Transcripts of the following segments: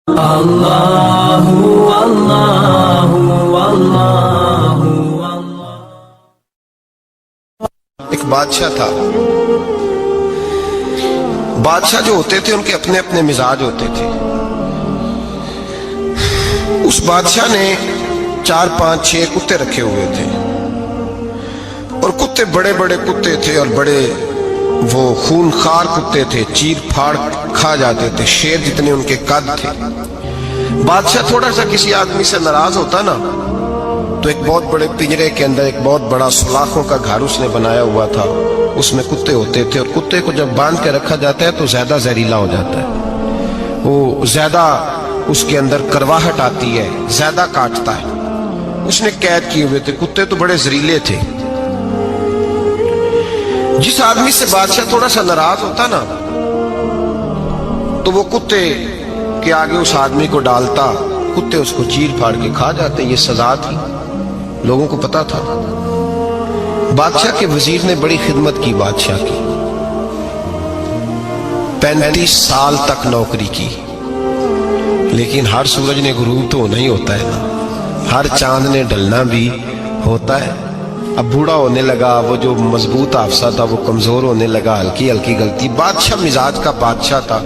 Allahu Allahu Allahu ایک بادشاہ تھا. بادشاہ جو ہوتے تھے ان کے اپنے اپنے مزاج ہوتے تھے. اس بادشاہ نے 4 5 6 کتے رکھے ہوئے تھے اور کتے بڑے بڑے کتے تھے اور بڑے وہ خونخوار کتے تھے, چیر پھاڑ کھا جاتے تھے, شیر جتنے ان کے قد تھے. بادشاہ تھوڑا سا کسی آدمی سے ناراض ہوتا نا تو ایک بہت بڑے پنجرے کے اندر ایک بہت بڑا سلاخوں کا گھر اس نے بنایا ہوا تھا. اس میں کتے ہوتے تھے اور کتے کو جب باندھ کے رکھا جاتا ہے تو زیادہ زہریلا ہو جاتا ہے, وہ زیادہ اس کے اندر کرواہٹ آتی ہے, زیادہ کاٹتا ہے. اس نے قید کیے ہوئے تھے. کتے تو بڑے زہریلے تھے. جس آدمی سے بادشاہ تھوڑا سا ناراض ہوتا نا تو وہ کتے کے آگے اس آدمی کو ڈالتا, کتے اس کو چیر پھاڑ کے کھا جاتے. یہ سزا تھی, لوگوں کو پتا تھا. بادشاہ کے وزیر نے بڑی خدمت کی بادشاہ کی, 35 سال تک نوکری کی. لیکن ہر سورج نے غروب تو ہونا ہی ہوتا ہے نا, ہر چاند نے ڈھلنا بھی ہوتا ہے. اب بوڑھا ہونے لگا, وہ جو مضبوط حافظہ تھا وہ کمزور ہونے لگا, ہلکی ہلکی غلطی. بادشاہ مزاج کا بادشاہ تھا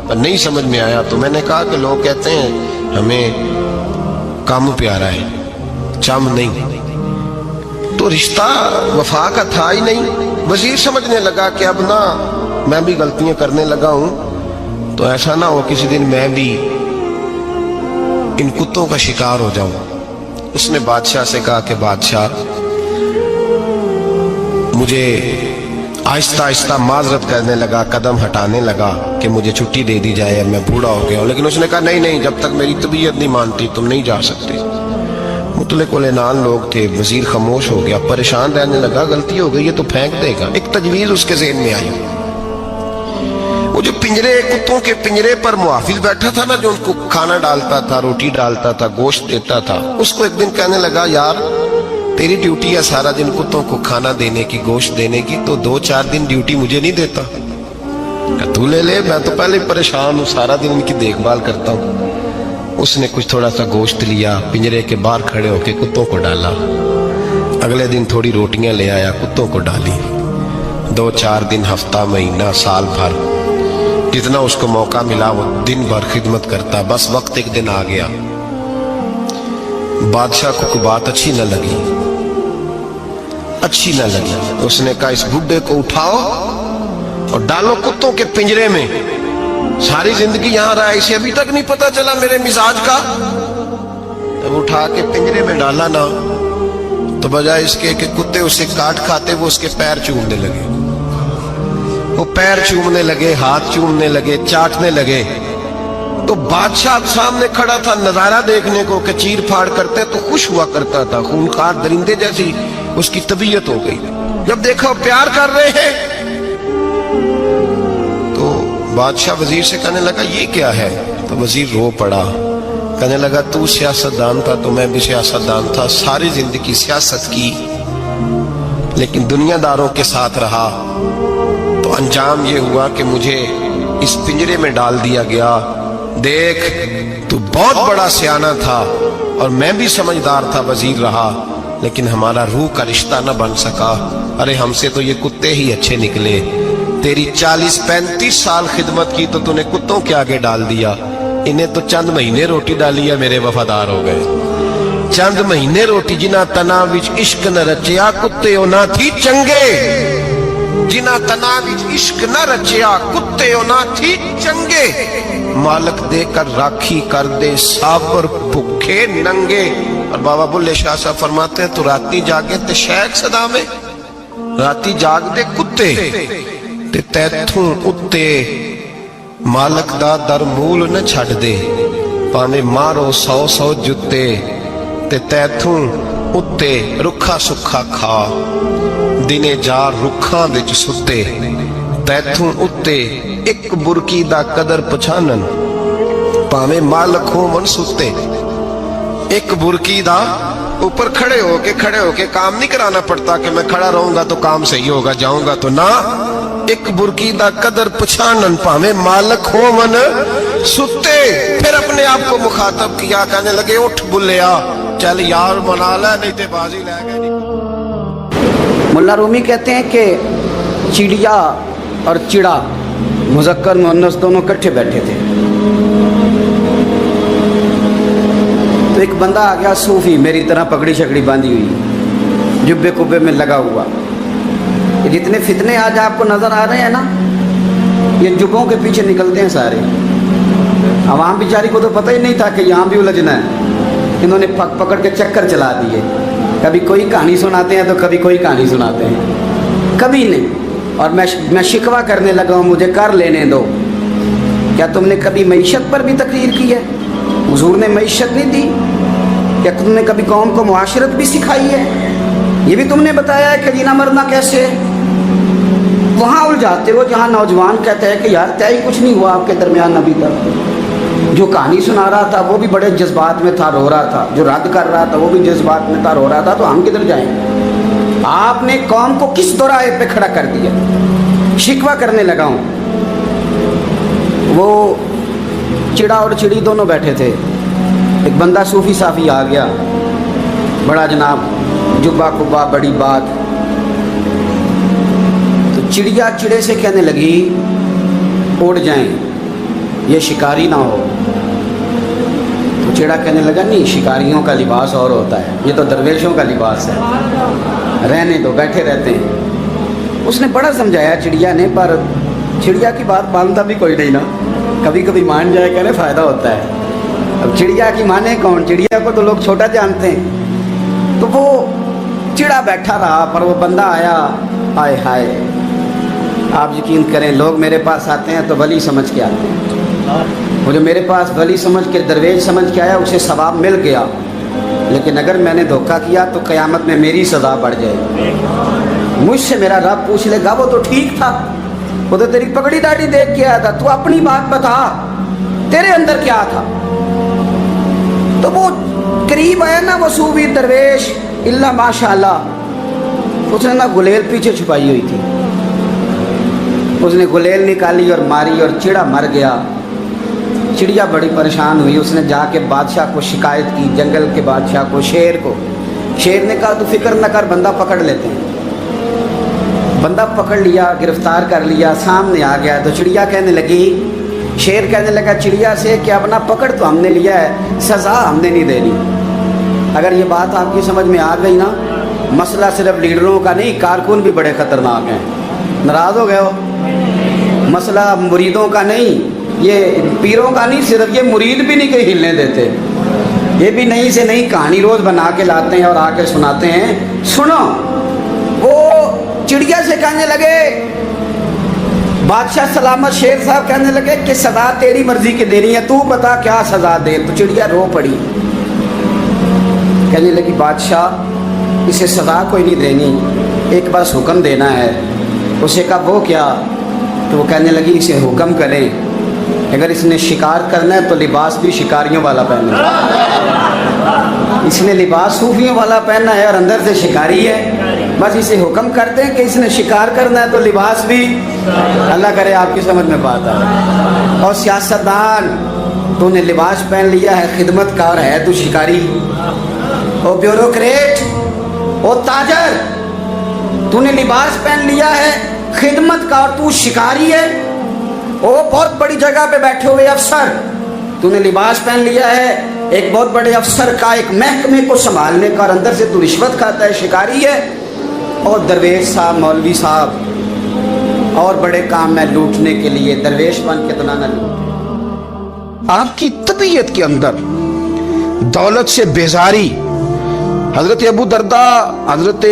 پر نہیں سمجھ میں آیا. تو میں نے کہا کہ لوگ کہتے ہیں ہمیں کام پیارا ہے, چم نہیں. تو رشتہ وفا کا تھا ہی نہیں. وزیر سمجھنے لگا کہ اب نہ میں بھی غلطیاں کرنے لگا ہوں تو ایسا نہ ہو کسی دن میں بھی ان کتوں کا شکار ہو جاؤں. اس نے بادشاہ سے کہا کہ بادشاہ مجھے آہستہ آہستہ معذرت کرنے لگا, قدم ہٹانے لگا کہ مجھے چھٹی دے دی جائے, میں بوڑھا ہو گیا ہوں. لیکن اس نے کہا نہیں نہیں, جب تک میری طبیعت نہیں مانتی تم نہیں جا سکتے. مطلق العنان لوگ تھے. وزیر خاموش ہو گیا, پریشان رہنے لگا. غلطی ہو گئی یہ تو پھینک دے گا. ایک تجویز اس کے ذہن میں آئی. وہ جو پنجرے, کتوں کے پنجرے پر محافظ بیٹھا تھا نا, جو ان کو کھانا ڈالتا تھا, روٹی ڈالتا تھا, گوشت دیتا تھا, اس کو ایک دن کہنے لگا یار تیری ڈیوٹی ہے سارا دن کتوں کو کھانا دینے کی, گوشت دینے کی, تو 2 4 دن ڈیوٹی مجھے نہیں دیتا؟ تو لے لے, میں تو پہلے پریشان ہوں, سارا دن ان کی دیکھ بھال کرتا ہوں. اس نے کچھ تھوڑا سا گوشت لیا, پنجرے کے باہر کھڑے ہو کے کتوں کو ڈالا. اگلے دن تھوڑی روٹیاں لے آیا, کتوں کو ڈالی. 2 4 دن, ہفتہ, مہینہ, سال بھر, جتنا اس کو موقع ملا وہ دن بھر خدمت کرتا. بس وقت ایک دن آ گیا, بادشاہ کو کوئی بات اچھی نہ لگی. اس نے کہا اس بڈھے کو اٹھاؤ اور ڈالو کتوں کے پنجرے میں. ساری زندگی یہاں رہا, اسے ابھی تک نہیں پتا چلا میرے مزاج کا. جب اٹھا کے پنجرے میں ڈالا نا تو بجائے اس کے کہ کتے اسے کاٹ کھاتے, وہ اس کے پیر چومنے لگے. وہ پیر چومنے لگے, ہاتھ چومنے لگے, چاٹنے لگے. تو بادشاہ سامنے کھڑا تھا نظارہ دیکھنے کو کہ چیر پھاڑ کرتے تو خوش ہوا کرتا تھا, خونخوار درندے جیسی اس کی طبیعت ہو گئی. جب دیکھا پیار کر رہے ہیں تو بادشاہ وزیر سے کہنے لگا یہ کیا ہے؟ تو وزیر رو پڑا, کہنے لگا تو سیاستدان تھا تو میں بھی سیاستدان تھا, ساری زندگی سیاست کی لیکن دنیا داروں کے ساتھ رہا, تو انجام یہ ہوا کہ مجھے اس پنجرے میں ڈال دیا گیا. دیکھ تو بہت بڑا سیانہ تھا اور میں بھی سمجھدار تھا, وزیر رہا, لیکن ہمارا روح کا رشتہ نہ بن سکا. ارے ہم سے تو یہ کتے ہی اچھے نکلے. تیری 40 35 سال خدمت کی تو تو نے کتوں کے آگے ڈال دیا. انہیں تو چند مہینے روٹی ڈالی ہے, میرے وفادار ہو گئے. چند مہینے روٹی, جنہ تنا وچ عشق نہ رچیا کتے او نہ تھی چنگے. جنہ تنا وچ عشق نہ رچیا کتے او نہ تھی چنگے. مالک دے کر راکھی کر دے سابر بھوکے ننگے. اور بابا بلے شاہ صاحب فرماتے ہیں تو راتی جاگے تے شیخ صدا میں, راتی جاگ دے کتے تے تیتھوں اتے مالک دا در مول نہ چھڑ دے. پاویں مارو 100 جتے تے تیتھوں اتے رکھا سکھا کھا. دنے جار رکھاں وچ ستے تیتھوں اتے ایک برکی دا قدر پچھانن. پاویں مالک ہو من ستے, ایک برکی دا اوپر کھڑے ہو کے کام نہیں کرانا پڑتا کہ میں کھڑا رہوں گا تو کام صحیح ہوگا, جاؤں گا تو نہ. ایک برکی دا قدر پچھانن پاویں مالک ہو من ستے. پھر اپنے آپ کو مخاطب کیا, کہنے لگے اٹھ بلیا چل یار منا لے نہیں تے بازی لے گئے. مولا رومی کہتے ہیں کہ چڑیا اور چڑا مذکر مؤنث دونوں کٹھے بیٹھے تھے. تو ایک بندہ آ گیا صوفی میری طرح پگڑی شکڑی باندھی ہوئی, جبے کبے میں لگا ہوا. یہ جتنے فتنے آج آپ کو نظر آ رہے ہیں نا, یہ جبوں کے پیچھے نکلتے ہیں سارے. عوام بیچاری کو تو پتہ ہی نہیں تھا کہ یہاں بھی الجھنا ہے. انہوں نے پکڑ کے چکر چلا دیے. کبھی کوئی کہانی سناتے ہیں تو کبھی کوئی کہانی سناتے ہیں, کبھی نہیں. اور میں شکوہ کرنے لگا ہوں, مجھے کر لینے دو. کیا تم نے کبھی معیشت پر بھی تقریر کی ہے؟ حضور نے معیشت نہیں دی. کیا تم نے کبھی قوم کو معاشرت بھی سکھائی ہے؟ یہ بھی تم نے بتایا ہے کہ جینا مرنا کیسے. وہاں الجھاتے ہو جہاں نوجوان کہتے ہیں کہ یار طے ہی کچھ نہیں ہوا آپ کے درمیان ابھی تک. جو کہانی سنا رہا تھا وہ بھی بڑے جذبات میں تھا, رو رہا تھا. جو رد کر رہا تھا وہ بھی جذبات میں تھا, رو رہا تھا. تو ہم کدھر جائیں؟ آپ نے قوم کو کس دوراہے پہ کھڑا کر دیا. شکوہ کرنے لگا ہوں. وہ چڑا اور چڑی دونوں بیٹھے تھے. ایک بندہ صوفی صافی آ گیا, بڑا جناب, جبا کبا, بڑی بات. تو چڑیا چڑے سے کہنے لگی اڑ جائیں, یہ شکاری نہ ہو. تو چڑا کہنے لگا نہیں, شکاریوں کا لباس اور ہوتا ہے, یہ تو درویشوں کا لباس ہے, رہنے دو, بیٹھے رہتے ہیں. اس نے بڑا سمجھایا چڑیا نے, پر چڑیا کی بات مانتا بھی کوئی نہیں نا. کبھی کبھی مان جائے کہنے فائدہ ہوتا ہے. اب چڑیا کی مانے کون؟ چڑیا کو تو لوگ چھوٹا جانتے ہیں. تو وہ چڑا بیٹھا رہا, پر وہ بندہ آیا. آئے ہائے, آپ یقین کریں لوگ میرے پاس آتے ہیں تو ولی سمجھ کے آتے ہیں. وہ جو میرے پاس ولی سمجھ کے, درویش سمجھ کے آیا, اسے ثواب مل گیا. لیکن اگر میں نے دھوکہ کیا تو قیامت میں میری سزا بڑھ جائے گی. مجھ سے میرا رب پوچھ لے گا وہ تو ٹھیک تھا, وہ تو تیری پگڑی داڑھی دیکھ کے آیا تھا, تو اپنی بات بتا, تیرے اندر کیا تھا. تو وہ قریب آیا نا وہ صوفی درویش, اللہ ماشاء اللہ, اس نے نا گلیل پیچھے چھپائی ہوئی تھی. اس نے گلیل نکالی اور ماری اور چڑا مر گیا. چڑیا بڑی پریشان ہوئی. اس نے جا کے بادشاہ کو شکایت کی, جنگل کے بادشاہ کو, شیر کو. شیر نے کہا تو فکر نہ کر, بندہ پکڑ لیتے ہیں. بندہ پکڑ لیا, گرفتار کر لیا, سامنے آ گیا. تو چڑیا کہنے لگی, شیر کہنے لگا چڑیا سے کہ اب نہ پکڑ تو ہم نے لیا ہے, سزا ہم نے نہیں دینی. اگر یہ بات آپ کی سمجھ میں آ گئی نا, مسئلہ صرف لیڈروں کا نہیں, کارکن بھی بڑے خطرناک ہیں. ناراض ہو گئے ہو؟ مسئلہ مریدوں کا نہیں, یہ پیروں کا نہیں, صرف یہ مرید بھی نہیں کہیں ہلنے دیتے. یہ بھی نہیں سے نہیں کہانی روز بنا کے لاتے ہیں اور آ کے سناتے ہیں. سنو, وہ چڑیا سے کہنے لگے, بادشاہ سلامت, شیر صاحب کہنے لگے کہ سزا تیری مرضی کی دینی ہے, تو بتا کیا سزا دے. تو چڑیا رو پڑی, کہنے لگی بادشاہ اسے سزا کوئی نہیں دینی, ایک بس حکم دینا ہے. اسے کہا وہ کیا؟ تو وہ کہنے لگی اسے حکم کریں, اگر اس نے شکار کرنا ہے تو لباس بھی شکاریوں والا پہننا ہے. اس نے لباس صوفیوں والا پہننا ہے اور اندر سے شکاری ہے. بس اسے حکم کرتے ہیں کہ اس نے شکار کرنا ہے تو لباس بھی, اللہ کرے آپ کی سمجھ میں بات آئے. اور سیاستدان, تو نے لباس پہن لیا ہے, خدمت کار ہے تو شکاری. اور بیوروکریٹ, اور تاجر, تو نے لباس پہن لیا ہے خدمت کا اور تو شکاری ہے. وہ بہت بڑی جگہ پہ بیٹھے ہوئے افسر, تو نے لباس پہن لیا ہے ایک بہت بڑے افسر کا, ایک محکمے کو سنبھالنے کا, اور اندر سے تو رشوت کھاتا ہے, شکاری ہے. اور درویش صاحب, مولوی صاحب, اور بڑے کام میں لوٹنے کے لیے درویش بن کے تو نہ لوٹے. آپ کی طبیعت کے اندر دولت سے بیزاری. حضرت ابو درداء, حضرت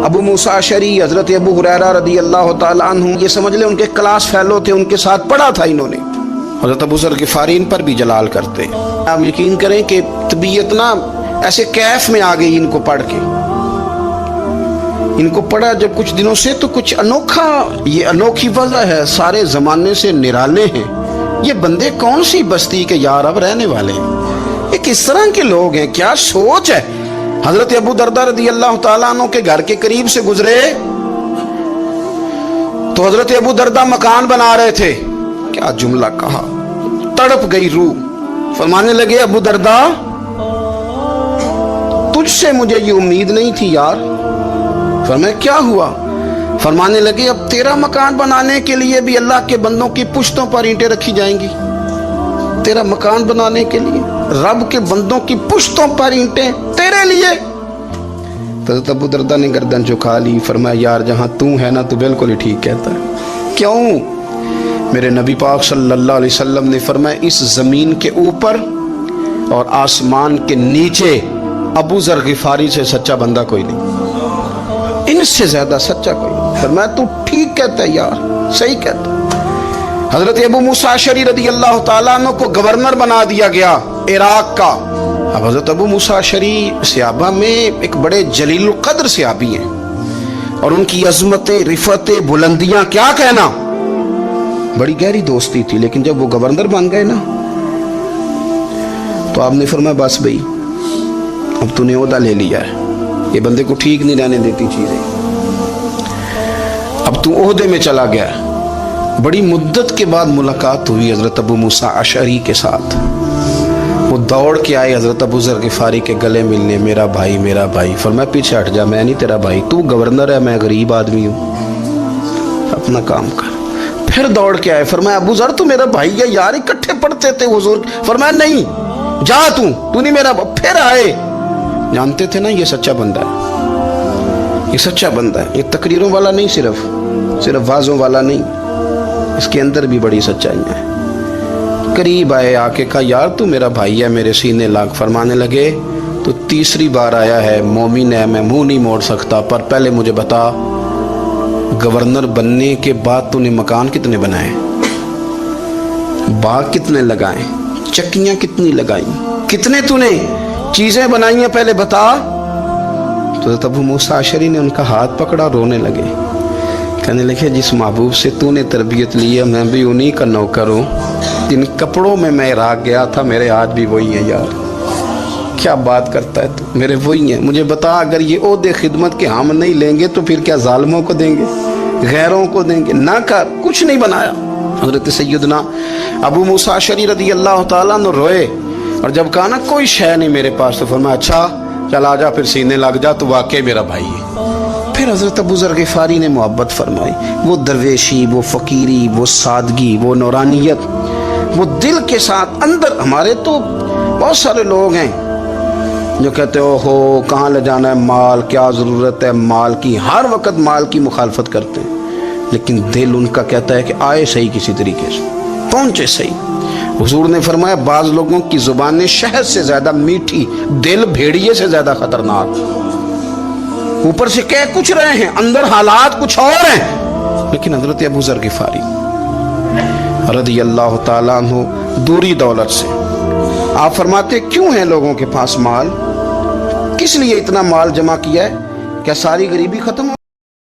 ابو موسیٰ اشعری, حضرت ابو ہریرہ رضی اللہ تعالیٰ عنہ, یہ سمجھ لیں ان کے کلاس فیلو تھے, ان کے ساتھ پڑھا تھا انہوں نے. حضرت ابو ذر غفاری ان پر بھی جلال کرتے. آپ یقین کریں کہ طبیعت نا ایسے کیف میں آ گئی ان کو پڑھ کے. ان کو پڑھا جب کچھ دنوں سے تو کچھ انوکھا, یہ انوکھی وضع ہے, سارے زمانے سے نرالے ہیں. یہ بندے کون سی بستی کے یار اب رہنے والے ہیں, یہ کس طرح کے لوگ ہیں, کیا سوچ ہے. حضرت ابو درداء رضی اللہ تعالیٰ عنہ کے گھر کے قریب سے گزرے تو حضرت ابو دردہ مکان بنا رہے تھے، کیا جملہ کہا، تڑپ گئی روح، فرمانے لگے ابو دردہ تجھ سے مجھے یہ امید نہیں تھی یار۔ فرمایا کیا ہوا؟ فرمانے لگے اب تیرا مکان بنانے کے لیے بھی اللہ کے بندوں کی پشتوں پر اینٹیں رکھی جائیں گی، تیرا مکان بنانے کے لیے رب کے بندوں کی پشتوں پر اینٹیں تیرے لیے۔ حضرت ابو دردہ نے گردن جھکا لی، فرمایا یار جہاں تو ہے نا تو بالکل ہی ٹھیک کہتا ہے۔ کیوں؟ میرے نبی پاک صلی اللہ علیہ وسلم نے فرمایا اس زمین کے اوپر اور آسمان کے نیچے ابو ذر غفاری سے سچا بندہ کوئی نہیں، ان سے زیادہ سچا کوئی نہیں۔ فرمایا تو ٹھیک کہتا ہے یار، صحیح کہتا ہے۔ حضرت ابو موسیٰ اشعری رضی اللہ تعالیٰ عنہ کو گورنر بنا دیا گیا عراق کا۔ اب حضرت ابو موسیٰ اشعری صحابہ میں ایک بڑے جلیل القدر صحابی ہیں، اور ان کی عظمتیں، رفعتیں، بلندیاں کیا کہنا، بڑی گہری دوستی تھی۔ لیکن جب وہ گورنر بن گئے نا تو آپ نے فرمایا بس بھئی اب تو نے عہدہ لے لیا ہے، یہ بندے کو ٹھیک نہیں رہنے دیتی چیزیں، اب تو عہدے میں چلا گیا ہے۔ بڑی مدت کے بعد ملاقات ہوئی حضرت ابو موسیٰ اشعری کے ساتھ، وہ دوڑ کے آئے حضرت ابو ذر غفاری کے گلے ملنے، میرا بھائی میرا بھائی۔ فرمایا پیچھے ہٹ جا، میں نہیں تیرا بھائی، تو گورنر ہے، میں غریب آدمی ہوں، اپنا کام کر۔ پھر دوڑ کے آئے، فرمایا ابو ذر تو میرا بھائی ہے یار، اکٹھے پڑھتے تھے حضور۔ فرمایا نہیں جا تو نہیں میرا۔ پھر آئے، جانتے تھے نا یہ سچا بندہ ہے، یہ سچا بندہ ہے، یہ تقریروں والا نہیں، صرف وعظوں والا نہیں، اس کے اندر بھی بڑی سچائیاں ہیں۔ قریب آئے، آ کے کہا یار تو میرا بھائی ہے، میرے سینے لاگ۔ فرمانے لگے تو تیسری بار آیا ہے، مومن ہے، میں منہ نہیں موڑ سکتا، پر پہلے مجھے بتا گورنر بننے کے بعد تو نے مکان کتنے بنائے، باغ کتنے لگائے، چکیاں کتنی لگائیں، کتنے تو نے چیزیں بنائی ہیں، پہلے بتا۔ تو ابو موسیٰ اشعری نے ان کا ہاتھ پکڑا، رونے لگے، کہنے لگے جس محبوب سے تو نے تربیت لی ہے میں بھی انہی کا نوکر ہوں، جن کپڑوں میں میں عراق گیا تھا میرے آج بھی وہی ہیں یار، کیا بات کرتا ہے تو، میرے وہی ہیں۔ مجھے بتا اگر یہ عہدے خدمت کے ہم نہیں لیں گے تو پھر کیا ظالموں کو دیں گے، غیروں کو دیں گے؟ نہ کر، کچھ نہیں بنایا۔ حضرت سیدنا ابو موسیٰ اشعری رضی اللہ تعالیٰ عنہ روئے، اور جب کہا نا کوئی شے نہیں میرے پاس، تو فرمایا اچھا چل آ جا، پھر سینے لگ جا، تو واقعی میرا بھائی ہے۔ پھر حضرت ابو ذر غفاری نے محبت فرمائی، وہ درویشی، وہ فقیری، وہ سادگی، وہ نورانیت، وہ دل کے ساتھ اندر۔ ہمارے تو بہت سارے لوگ ہیں جو کہتے ہو کہاں لے جانا ہے مال، کیا ضرورت ہے مال کی، ہر وقت مال کی مخالفت کرتے ہیں، لیکن دل ان کا کہتا ہے کہ آئے صحیح کسی طریقے سے، پہنچے صحیح۔ حضور نے فرمایا بعض لوگوں کی زبانیں شہد سے زیادہ میٹھی، دل بھیڑیے سے زیادہ خطرناک، اوپر سے کہہ کچھ رہے ہیں اندر حالات کچھ اور ہیں۔ لیکن حضرت ابو ذر غفاری رضی اللہ تعالیٰ عنہ دوری دولت سے، آپ فرماتے کیوں ہیں لوگوں کے پاس مال، کس لیے اتنا مال جمع کیا ہے، کیا ساری غریبی ختم ہو